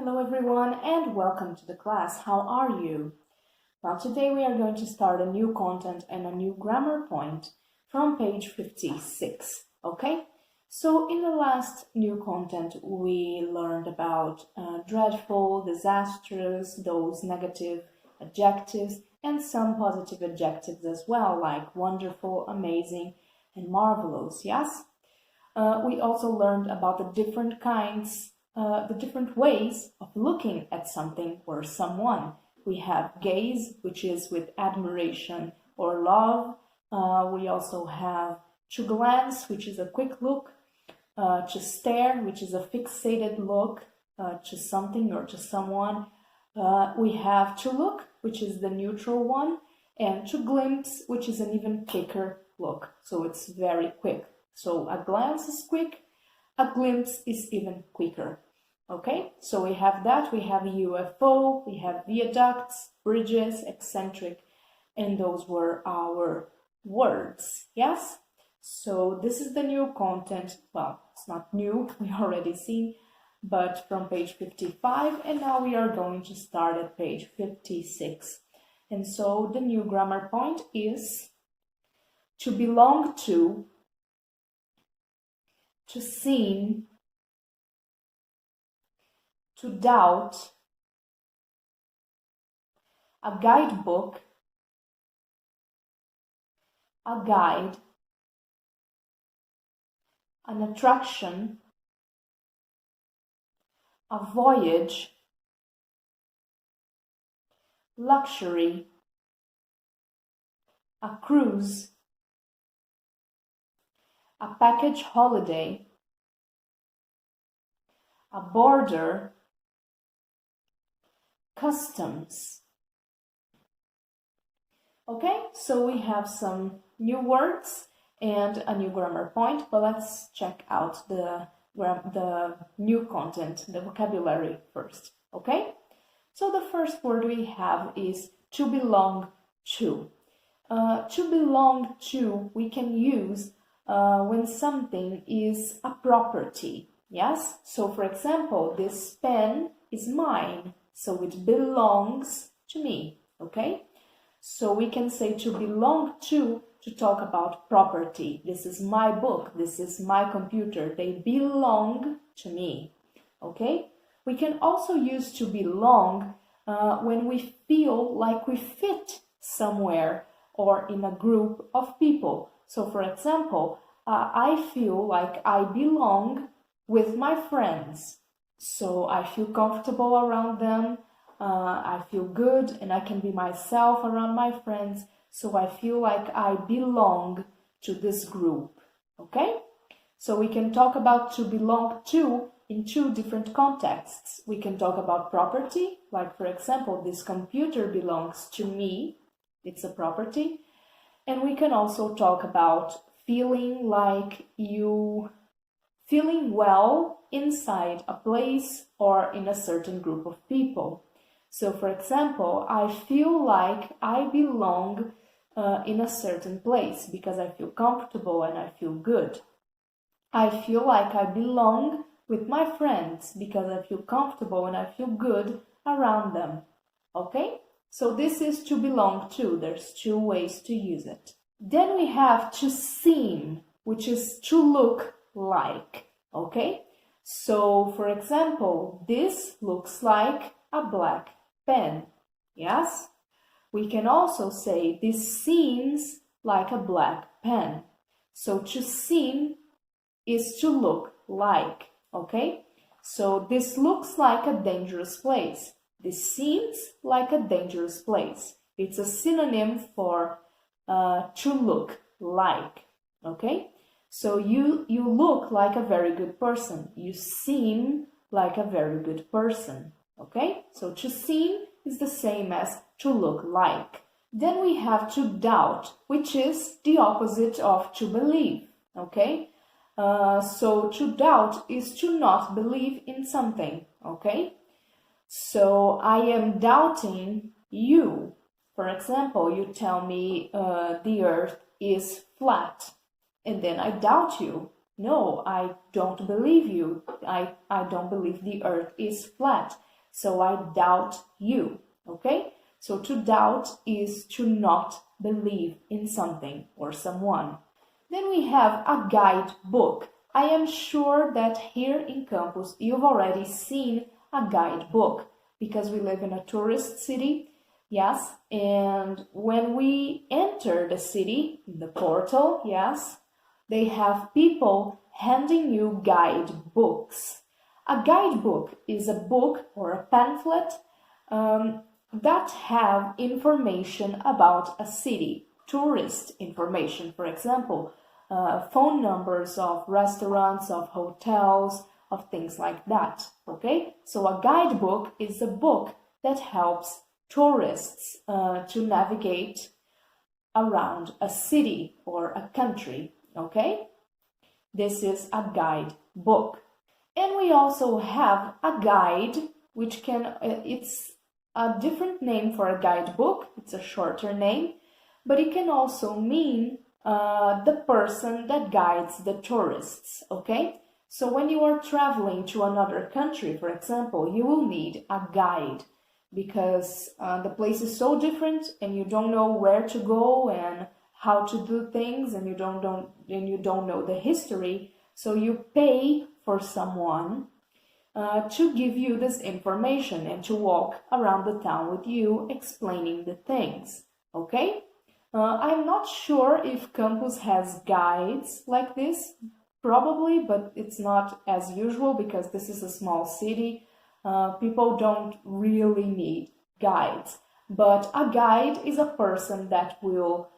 Hello everyone and welcome to the class. How are you? Well, today we are going to start a new content and a new grammar point from page 56, okay? So in the last new content we learned about dreadful, disastrous, those negative adjectives and some positive adjectives as well, like wonderful, amazing and marvelous, yes? We also learned about the different kinds the different ways of looking at something or someone. We have gaze, which is with admiration or love. We also have to glance, which is a quick look. To stare, which is a fixated look to something or to someone. We have to look, which is the neutral one. And to glimpse, which is an even quicker look. So it's very quick. So a glance is quick. A glimpse is even quicker. Okay, so we have that, we have UFO, we have viaducts, bridges, eccentric, and those were our words, yes? So this is the new content, well, it's not new, we already seen, but from page 55, and now we are going to start at page 56. And so the new grammar point is to belong to seem, to doubt, a guidebook, a guide, an attraction, a voyage, luxury, a cruise, a package holiday, a border, customs. Okay, so we have some new words and a new grammar point, but let's check out the new content, the vocabulary first, okay? So the first word we have is to belong to. To belong to we can use when something is a property, yes? So for example, this pen is mine. So it belongs to me, okay? So we can say to belong to talk about property. This is my book, this is my computer, they belong to me, okay? We can also use to belong when we feel like we fit somewhere or in a group of people. So for example, I feel like I belong with my friends. So I feel comfortable around them, I feel good and I can be myself around my friends, so I feel like I belong to this group, okay? So we can talk about to belong to in two different contexts. We can talk about property, like for example, this computer belongs to me, it's a property, and we can also talk about feeling like feeling well inside a place or in a certain group of people. So for example, I feel like I belong in a certain place because I feel comfortable and I feel good. I feel like I belong with my friends because I feel comfortable and I feel good around them. Okay? So this is to belong to. There's two ways to use it. Then we have to seem, which is to look like, okay? So, for example, this looks like a black pen, yes? We can also say this seems like a black pen. So, to seem is to look like, okay? So, this looks like a dangerous place. This seems like a dangerous place. It's a synonym for to look like, okay? So you look like a very good person. You seem like a very good person, okay? So to seem is the same as to look like. Then we have to doubt, which is the opposite of to believe, okay? So to doubt is to not believe in something, okay? So I am doubting you. For example, you tell me the earth is flat, and then I doubt you. No, I don't believe you. I don't believe the earth is flat. So I doubt you, okay? So to doubt is to not believe in something or someone. Then we have a guidebook. I am sure that here in campus you've already seen a guidebook because we live in a tourist city, yes, and when we enter the city, the portal, yes, they have people handing you guidebooks. A guidebook is a book or a pamphlet that have information about a city, tourist information, for example, phone numbers of restaurants, of hotels, of things like that, okay? So a guidebook is a book that helps tourists to navigate around a city or a country, okay? This is a guidebook. And we also have a guide, which it's a different name for a guidebook. It's a shorter name, but it can also mean the person that guides the tourists, okay? So when you are traveling to another country, for example, you will need a guide because the place is so different and you don't know where to go and how to do things, and you don't know the history. So you pay for someone to give you this information and to walk around the town with you explaining the things, okay? I'm not sure if campus has guides like this, probably, but it's not as usual because this is a small city. People don't really need guides, but a guide is a person that will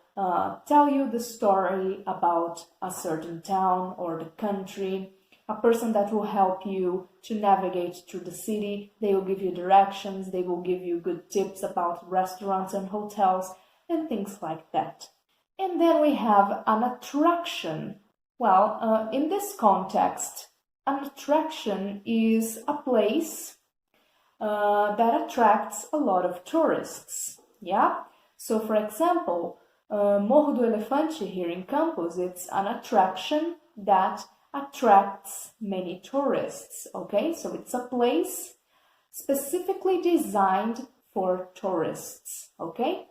tell you the story about a certain town or the country, a person that will help you to navigate through the city. They will give you directions, they will give you good tips about restaurants and hotels and things like that. And then we have an attraction. Well, in this context, an attraction is a place that attracts a lot of tourists, yeah? So, for example, Morro do Elefante here in campus, it's an attraction that attracts many tourists, okay? So it's a place specifically designed for tourists, okay?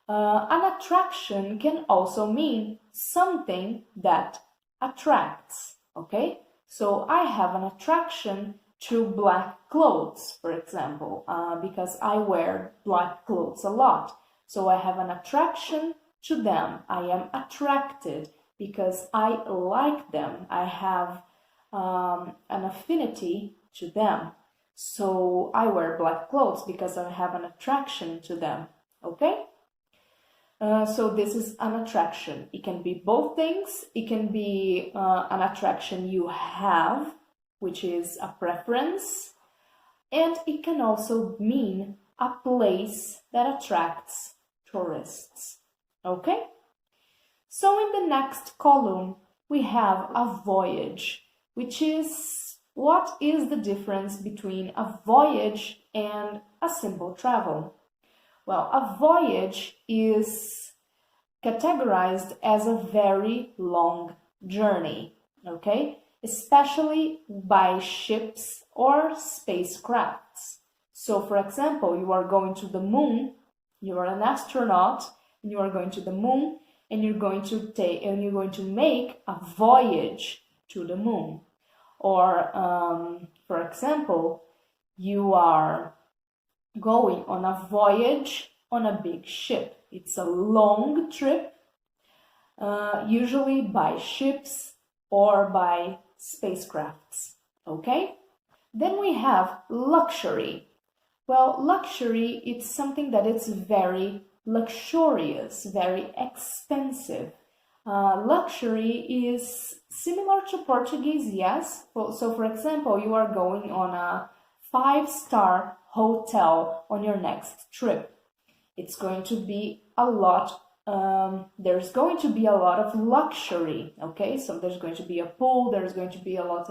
An attraction can also mean something that attracts, okay? So I have an attraction to black clothes, for example, because I wear black clothes a lot. So I have an attraction to them. I am attracted because I like them. I have an affinity to them. So I wear black clothes because I have an attraction to them, okay? So this is an attraction. It can be both things. It can be an attraction you have, which is a preference, and it can also mean a place that attracts tourists, okay? So in the next column, we have a voyage, which is what is the difference between a voyage and a simple travel? Well, a voyage is categorized as a very long journey, okay? Especially by ships or spacecrafts. So, for example, you are going to the moon, you are an astronaut, and you are going to the moon, and you're going to make a voyage to the moon. Or, for example, you are going on a voyage on a big ship. It's a long trip, usually by ships or by spacecrafts, okay? Then we have luxury. Well, luxury, it's something that it's very luxurious, very expensive. Luxury is similar to Portuguese, yes? So, for example, you are going on a 5-star hotel on your next trip. It's going to be a lot, there's going to be a lot of luxury, okay? So there's going to be a pool, there's going to be lots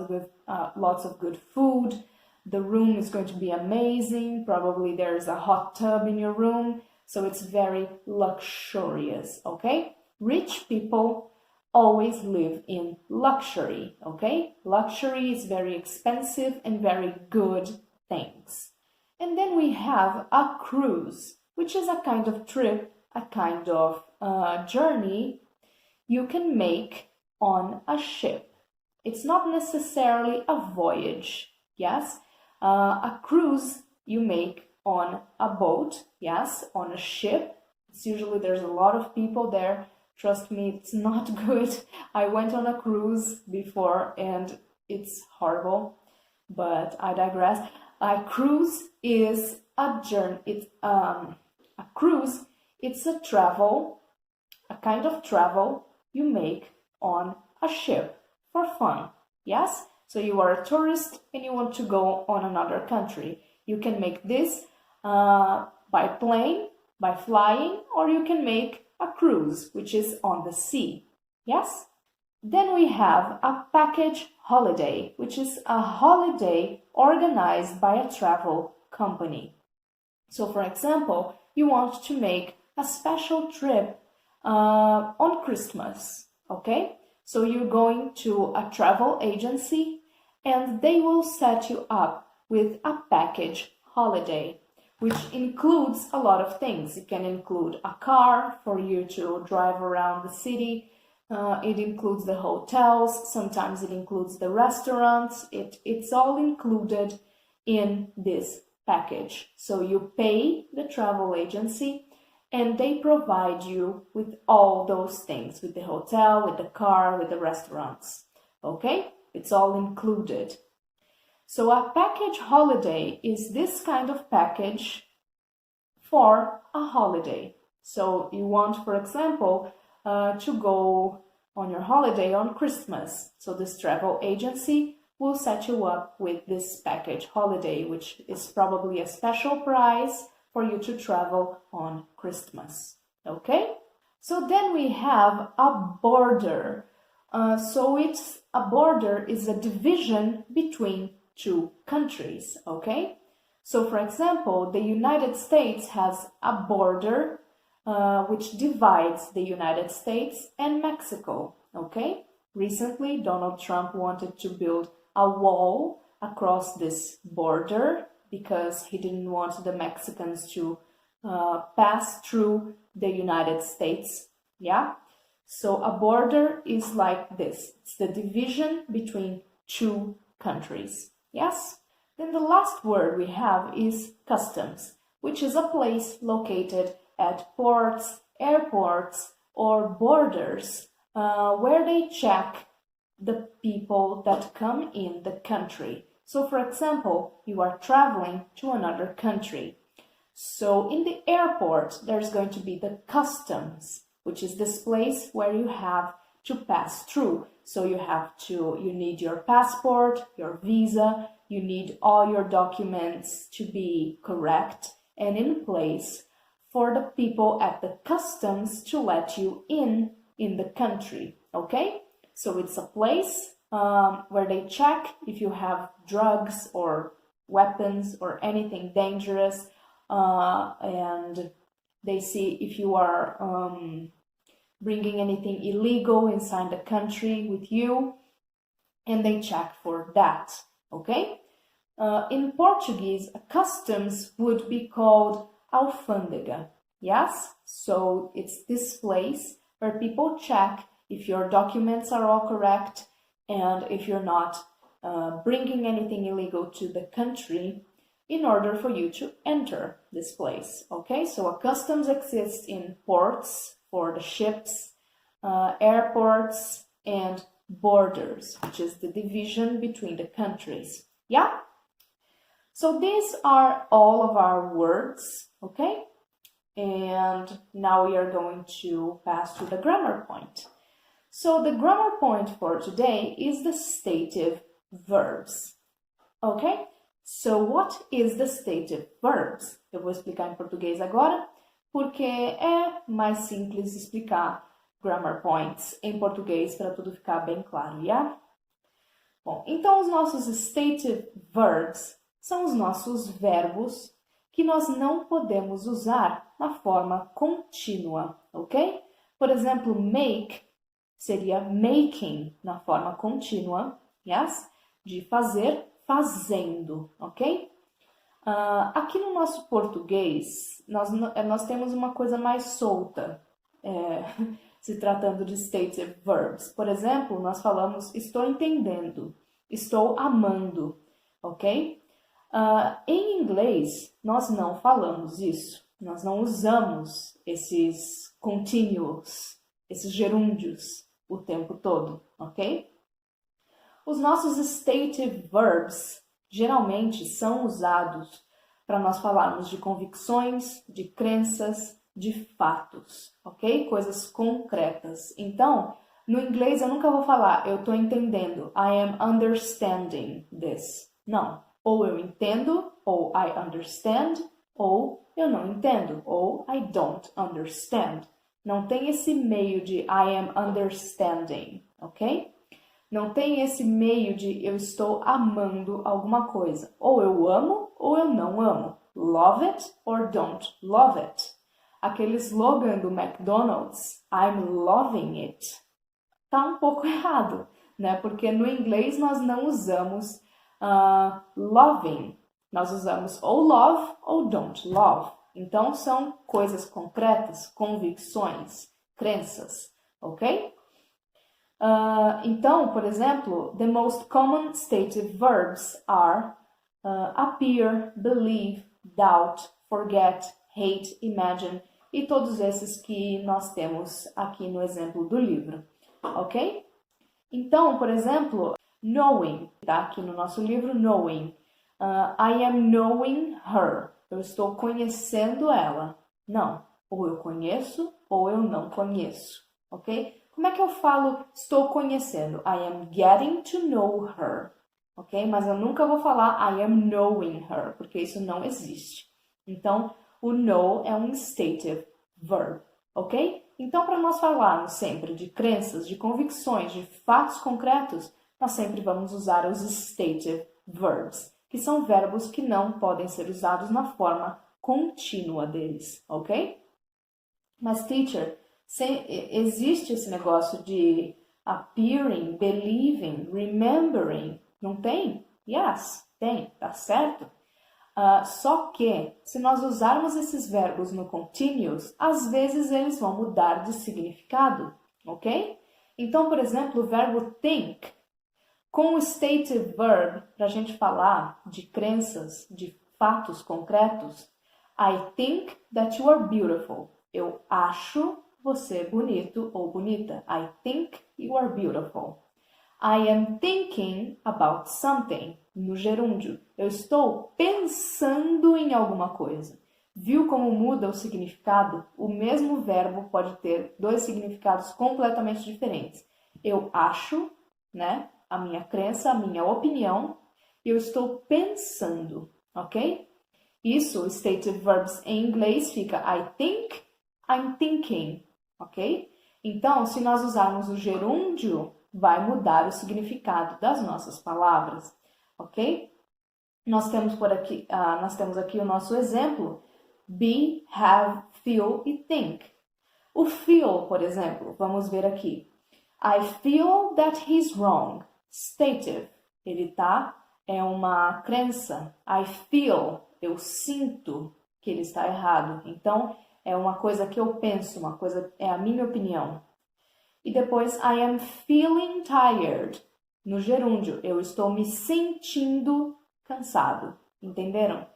of good food, the room is going to be amazing, probably there's a hot tub in your room, so it's very luxurious, okay? Rich people always live in luxury, okay? Luxury is very expensive and very good things. And then we have a cruise, which is a kind of trip, a kind of journey you can make on a ship. It's not necessarily a voyage, yes? A cruise you make on a boat, yes, on a ship. It's usually there's a lot of people there. Trust me, it's not good. I went on a cruise before and it's horrible, but I digress. A cruise is a journey. It's a cruise. It's a travel, a kind of travel you make on a ship for fun. Yes? So you are a tourist and you want to go on another country. You can make this by plane, by flying, or you can make a cruise, which is on the sea. Yes? Then we have a package holiday, which is a holiday organized by a travel company. So, for example, you want to make a special trip on Christmas, okay? So you're going to a travel agency and they will set you up with a package holiday, which includes a lot of things. It can include a car for you to drive around the city. It includes the hotels. Sometimes it includes the restaurants. It's all included in this package. So you pay the travel agency and they provide you with all those things, with the hotel, with the car, with the restaurants. Okay? It's all included. So a package holiday is this kind of package for a holiday. So you want, for example, to go on your holiday on Christmas. So this travel agency will set you up with this package holiday, which is probably a special price for you to travel on Christmas. Okay? So then we have a border. So it's a border is a division between two countries. Okay? So for example, the United States has a border which divides the United States and Mexico. Okay? Recently, Donald Trump wanted to build a wall across this border because he didn't want the Mexicans to pass through the United States. Yeah? So a border is like this. It's the division between two countries. Yes? Then the last word we have is customs, which is a place located at ports, airports, or borders where they check the people that come in the country. So, for example, you are traveling to another country. So, in the airport, there's going to be the customs, which is this place where you have to pass through. So, you need your passport, your visa, you need all your documents to be correct and in place for the people at the customs to let you in the country. Okay? So, it's a place where they check if you have drugs or weapons or anything dangerous, and they see if you are bringing anything illegal inside the country with you, and they check for that. Okay? In Portuguese, customs would be called alfândega. Yes? So it's this place where people check if your documents are all correct and if you're not bringing anything illegal to the country in order for you to enter this place. Okay, so a customs exists in ports for the ships, airports, and borders, which is the division between the countries. Yeah? So these are all of our words, okay? And now we are going to pass to the grammar point. So the grammar point for today is the stative verbs. Ok? So what is the stative verbs? Eu vou explicar em português agora, porque é mais simples explicar grammar points em português para tudo ficar bem claro, yeah? Bom, então os nossos stative verbs são os nossos verbos que nós não podemos usar na forma contínua, ok? Por exemplo, make seria making na forma contínua, yes? De fazer, fazendo, ok? Aqui no nosso português, nós temos uma coisa mais solta, se tratando de stative verbs. Por exemplo, nós falamos estou entendendo, estou amando, ok? Em inglês, nós não falamos isso. Nós não usamos esses continuous, esses gerúndios o tempo todo, ok? Os nossos stative verbs geralmente são usados para nós falarmos de convicções, de crenças, de fatos, ok? Coisas concretas. Então, no inglês eu nunca vou falar eu estou entendendo, I am understanding this. Não. Ou eu entendo, ou I understand, ou eu não entendo, ou I don't understand. Não tem esse meio de I am understanding, ok? Não tem esse meio de eu estou amando alguma coisa. Ou eu amo, ou eu não amo. Love it or don't love it. Aquele slogan do McDonald's, I'm loving it, tá um pouco errado, né? Porque no inglês nós não usamos loving. Nós usamos ou love ou don't love. Então, são coisas concretas, convicções, crenças, ok? Então, por exemplo, the most common stative verbs are appear, believe, doubt, forget, hate, imagine e todos esses que nós temos aqui no exemplo do livro, ok? Então, por exemplo, knowing, tá aqui no nosso livro, knowing. I am knowing her. Eu estou conhecendo ela. Não, ou eu conheço ou eu não conheço, ok? Como é que eu falo estou conhecendo? I am getting to know her, ok? Mas eu nunca vou falar I am knowing her, porque isso não existe. Então, o know é um stative verb, ok? Então, para nós falarmos sempre de crenças, de convicções, de fatos concretos, nós sempre vamos usar os stative verbs, que são verbos que não podem ser usados na forma contínua deles, ok? Mas, teacher, existe esse negócio de appearing, believing, remembering? Não tem? Yes, tem, tá certo? Só que, se nós usarmos esses verbos no continuous, às vezes eles vão mudar de significado, ok? Então, por exemplo, o verbo think, com o stative verb, para a gente falar de crenças, de fatos concretos, I think that you are beautiful. Eu acho você bonito ou bonita. I think you are beautiful. I am thinking about something. No gerúndio, eu estou pensando em alguma coisa. Viu como muda o significado? O mesmo verbo pode ter dois significados completamente diferentes. Eu acho, né? A minha crença, a minha opinião, e eu estou pensando, ok? Isso, stative verbs em inglês fica I think, I'm thinking, ok? Então, se nós usarmos o gerúndio, vai mudar o significado das nossas palavras, ok? Nós temos aqui o nosso exemplo, be, have, feel e think. O feel, por exemplo, vamos ver aqui. I feel that he's wrong. Stative, é uma crença. I feel, eu sinto que ele está errado. Então, é uma coisa que eu penso, é a minha opinião. E depois, I am feeling tired. No gerúndio, eu estou me sentindo cansado. Entenderam?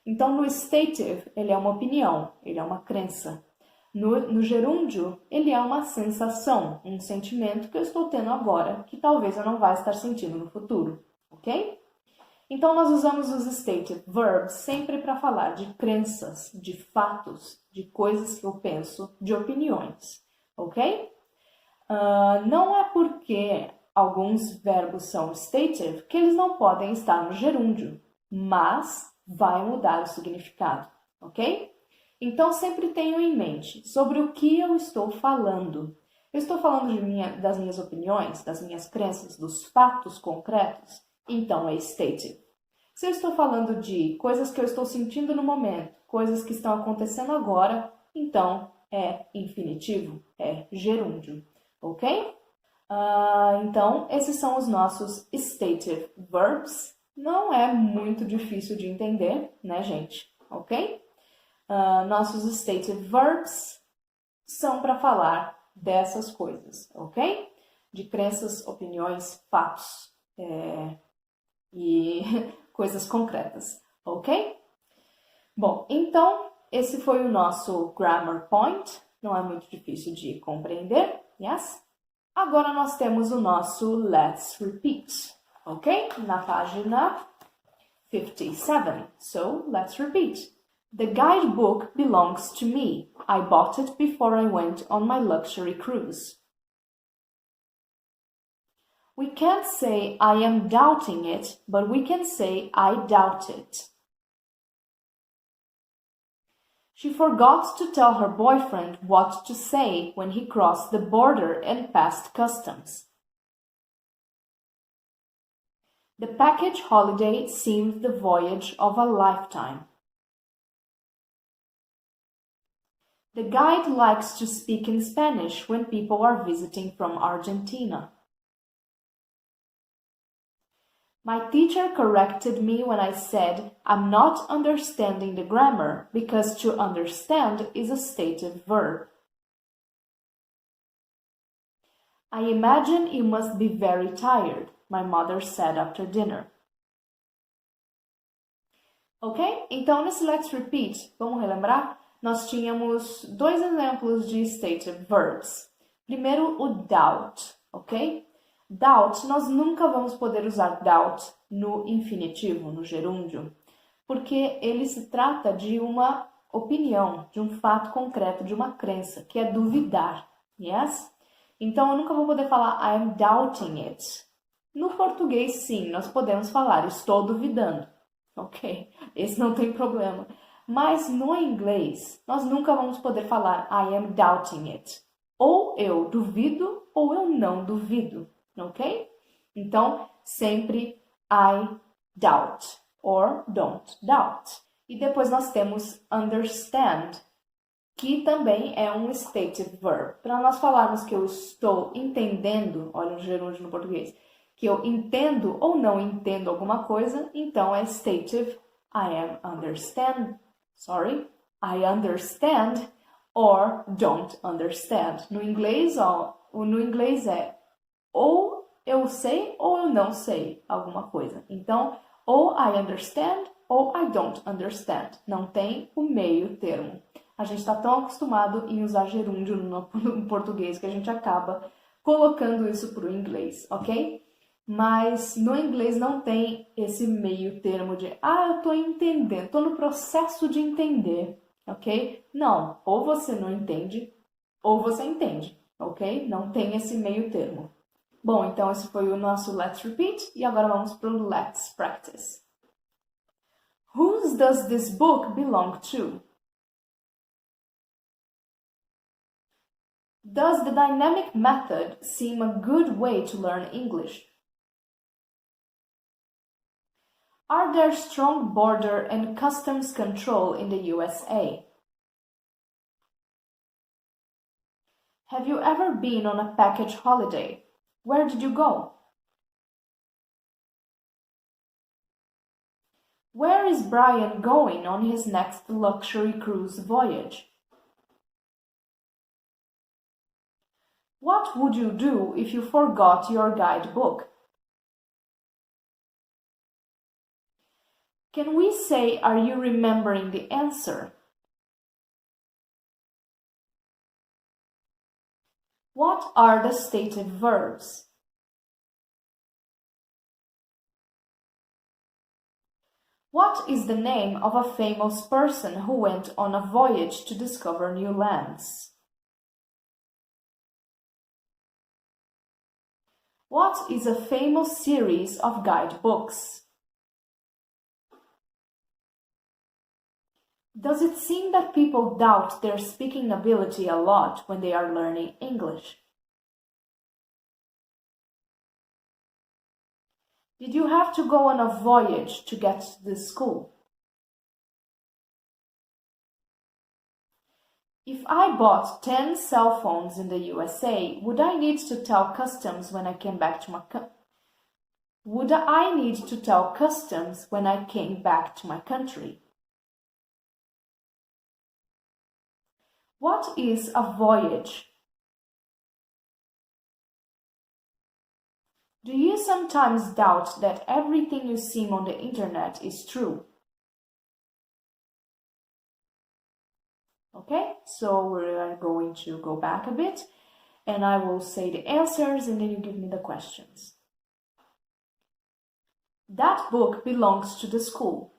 Então, no stative, ele é uma opinião, ele é uma crença. No gerúndio, ele é uma sensação, um sentimento que eu estou tendo agora, que talvez eu não vá estar sentindo no futuro, ok? Então, nós usamos os stative verbs sempre para falar de crenças, de fatos, de coisas que eu penso, de opiniões, ok? Não é porque alguns verbos são stative que eles não podem estar no gerúndio, mas vai mudar o significado, ok? Então, sempre tenham em mente sobre o que eu estou falando. Eu estou falando das minhas opiniões, das minhas crenças, dos fatos concretos? Então, é stative. Se eu estou falando de coisas que eu estou sentindo no momento, coisas que estão acontecendo agora, então é infinitivo, é gerúndio, ok? Então, esses são os nossos stative verbs não é muito difícil de entender, né, gente? Ok? Nossos stative verbs são para falar dessas coisas, ok? De crenças, opiniões, fatos e coisas concretas, ok? Bom, então esse foi o nosso grammar point. Não é muito difícil de compreender, yes? Agora nós temos o nosso let's repeat, ok? Na página 57. So, let's repeat. The guidebook belongs to me. I bought it before I went on my luxury cruise. We can't say I am doubting it, but we can say I doubt it. She forgot to tell her boyfriend what to say when he crossed the border and passed customs. The package holiday seemed the voyage of a lifetime. The guide likes to speak in Spanish when people are visiting from Argentina. My teacher corrected me when I said I'm not understanding the grammar because to understand is a stative verb. I imagine you must be very tired, my mother said after dinner. Ok? Então, nesse Let's Repeat, vamos relembrar? Nós tínhamos dois exemplos de stative verbs. Primeiro, o doubt, ok? Doubt, nós nunca vamos poder usar doubt no infinitivo, no gerúndio, porque ele se trata de uma opinião, de um fato concreto, de uma crença, que é duvidar, yes? Então, eu nunca vou poder falar I'm doubting it. No português, sim, nós podemos falar estou duvidando, ok? Esse não tem problema. Mas no inglês, nós nunca vamos poder falar I am doubting it. Ou eu duvido ou eu não duvido, ok? Então, sempre I doubt or don't doubt. E depois nós temos understand, que também é um stative verb. Para nós falarmos que eu estou entendendo, olha o gerúndio no português, que eu entendo ou não entendo alguma coisa, então é stative I understand or don't understand. No inglês é ou eu sei ou eu não sei alguma coisa. Então, ou I understand ou I don't understand. Não tem o meio termo. A gente está tão acostumado em usar gerúndio no português que a gente acaba colocando isso para o inglês, ok? Mas no inglês não tem esse meio termo de eu estou entendendo, estou no processo de entender, ok? Não, ou você não entende, ou você entende, ok? Não tem esse meio termo. Bom, então esse foi o nosso Let's Repeat e agora vamos para o Let's Practice. Whose does this book belong to? Does the dynamic method seem a good way to learn English? Are there strong border and customs control in the USA? Have you ever been on a package holiday? Where did you go? Where is Brian going on his next luxury cruise voyage? What would you do if you forgot your guidebook? Can we say, are you remembering the answer? What are the stative verbs? What is the name of a famous person who went on a voyage to discover new lands? What is a famous series of guidebooks? Does it seem that people doubt their speaking ability a lot when they are learning English? Did you have to go on a voyage to get to this school? If I bought 10 cell phones in the USA, would I need to tell customs when I came back to my Would I need to tell customs when I came back to my country? What is a voyage? Do you sometimes doubt that everything you see on the internet is true? Okay, so we're going to go back a bit and I will say the answers and then you give me the questions. That book belongs to the school.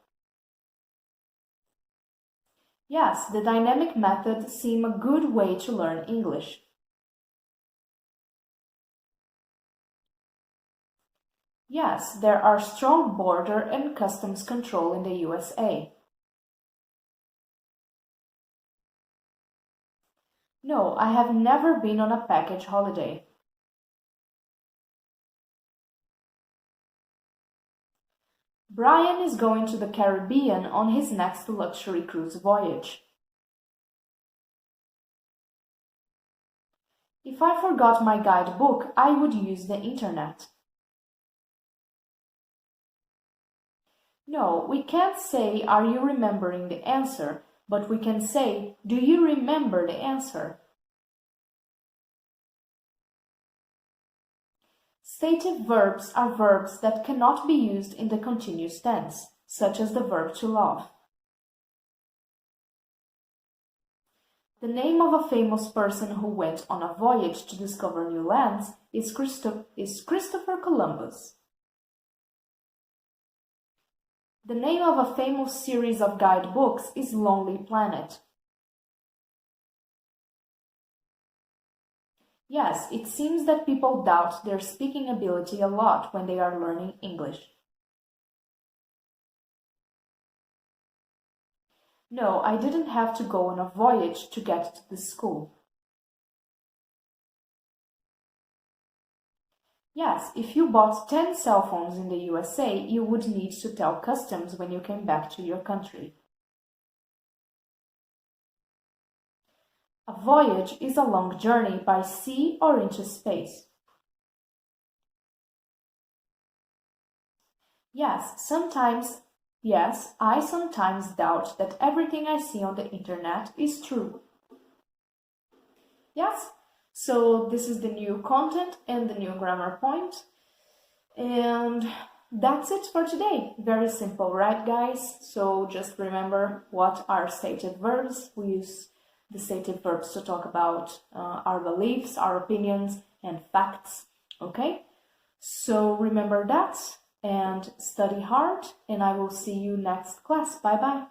Yes, the dynamic method seems a good way to learn English. Yes, there are strong border and customs control in the USA. No, I have never been on a package holiday. Brian is going to the Caribbean on his next luxury cruise voyage. If I forgot my guidebook, I would use the internet. No, we can't say, "Are you remembering the answer?" but we can say, "Do you remember the answer?" Stative verbs are verbs that cannot be used in the continuous tense, such as the verb to love. The name of a famous person who went on a voyage to discover new lands is Christopher Columbus. The name of a famous series of guidebooks is Lonely Planet. Yes, it seems that people doubt their speaking ability a lot when they are learning English. No, I didn't have to go on a voyage to get to the school. Yes, if you bought 10 cell phones in the USA, you would need to tell customs when you came back to your country. A voyage is a long journey by sea or into space. Yes, I sometimes doubt that everything I see on the internet is true. Yes, so this is the new content and the new grammar point. And that's it for today. Very simple, right, guys? So just remember what are stated verbs. We use the stated verbs to talk about our beliefs, our opinions, and facts. Okay? So remember that and study hard, and I will see you next class. Bye bye.